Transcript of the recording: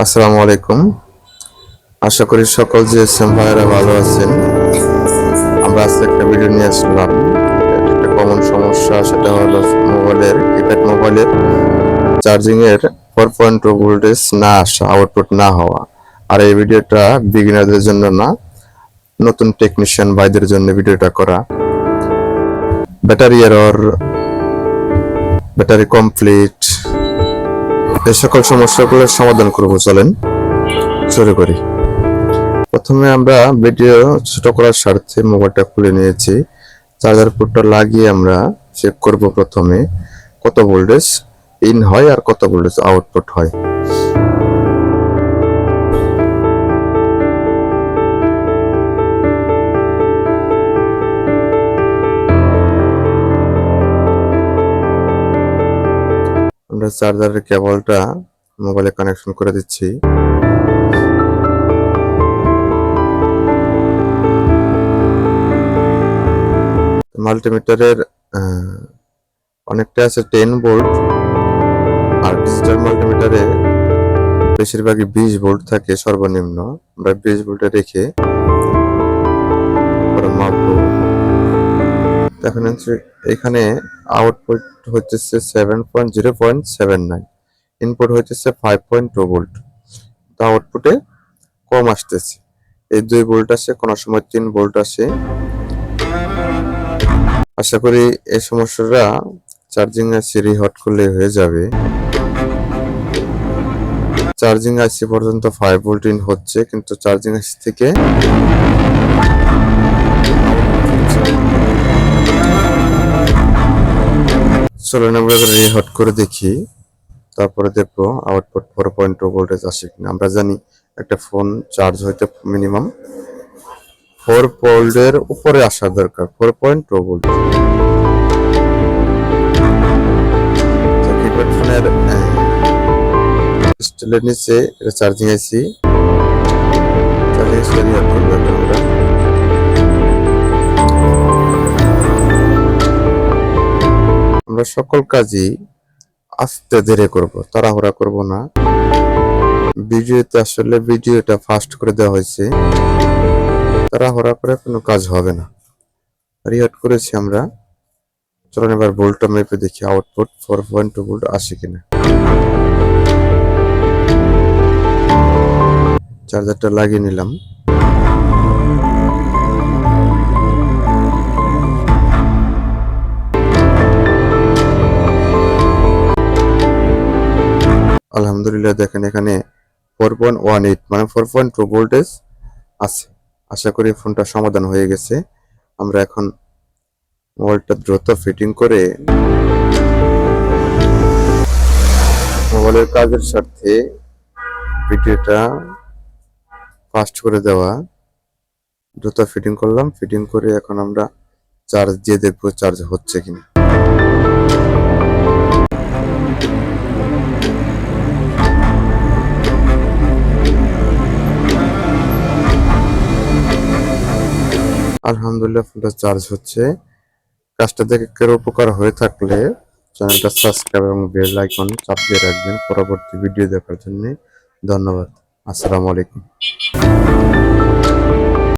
আসসালামু আলাইকুম। আশা করি সকল জিএসএম ভাইয়েরা ভালো আছেন। আমরা আজকে একটা ভিডিও নিয়ে আসলাম। একটা কমন সমস্যা, সেটা হলো মোবাইলের কিপ্যাড মোবাইলের চার্জিং এর 4.2 ভোল্টেজ না আসা, আউটপুট না হওয়া। আর এই ভিডিওটা বিগিনারদের জন্য না, নতুন টেকনিশিয়ান ভাইদের জন্য ভিডিওটা করা। ব্যাটারি এরর, ব্যাটারি কমপ্লিট, এই সকল সমস্যাগুলোর সমাধান করব। চলেন শুরু করি। প্রথমে আমরা ভিডিও ছোট করার স্বার্থে মোবাইলটা খুলে নিয়েছি। চার্জার পোর্টটা লাগিয়ে আমরা চেক করব প্রথমে কত ভোল্টেজ ইন হয় আর কত ভোল্টেজ আউটপুট হয়। আমরা চার্জারের কেবলটা মোবাইলে কানেকশন করে দিচ্ছি। মাল্টিমিটারের অনেকটা আছে 10 ভোল্ট, আর ডিজিটাল মাল্টিমিটারে বেশিরভাগই 20 ভোল্ট থাকে সর্বনিম্ন। আমরা 20 ভোল্টে রেখে মাপবো। দেখেন এখানে আউটপুট হচ্ছে 7.0.79, ইনপুট হচ্ছে 5.2 ভোল্ট। তো আউটপুটে কম আসতেছে, এই 2 ভোল্ট আসে, কোনো সময় 3 ভোল্ট আসে। আশা করি এই সমস্যাটা চার্জিং আইসি রিহট করলে হয়ে যাবে। চার্জিং আইসি পর্যন্ত 5 ভোল্ট ইন হচ্ছে, কিন্তু চার্জিং আইসি থেকে চলুন আমরা রিহট করে দেখি, তারপরে দেখবো আউটপুট 4.2 ভোল্টেজ আসে কিনা। আমরা জানি একটা ফোন চার্জ হইতে মিনিমাম 4 ভোল্টের উপরে আসা দরকার, 4.2 ভোল্ট। কিপ্যাড ফোনের স্টিলের নিচে এটা চার্জিং আইসি, রিহট করবো এখন আমরা। আমরা সকল কাজই আস্তে ধীরে করব, তাড়াহুড়া করব না। ভিডিওতে আসলে ভিডিওটা ফাস্ট করে দেওয়া হয়েছে, তাড়াহুড়া করে কোনো কাজ হবে না। রিহট করেছি আমরা। চলুন এবার ভোল্টটা মেপে দেখি আউটপুট 4.2 ভোল্ট আসে কিনা। চার্জারটা লাগিয়ে নিলাম। আলহামদুলিল্লাহ, দেখেন এখানে 4.18 মানে 4.2 ভোল্টেজ আছে। আশা করি ফোনটা সমাধান হয়ে গেছে। আমরা এখন মোবাইলটা দ্রুত ফিটিং করে মোবাইলের কাজের স্বার্থে ভিডিওটা ফাস্ট করে দেওয়া, দ্রুত ফিটিং করলাম। ফিটিং করে এখন আমরা চার্জ দিয়ে দেখবো চার্জ হচ্ছে কিনা। আলহামদুলিল্লাহ, ফোনটা চার্জ হচ্ছে। কাজটা দেখে কেউ উপকার হয়ে থাকলে চ্যানেলটা সাবস্ক্রাইব এবং বেল আইকন চাপ দিয়ে রাখবেন পরবর্তী ভিডিও দেখার জন্য। ধন্যবাদ। আসসালামু আলাইকুম।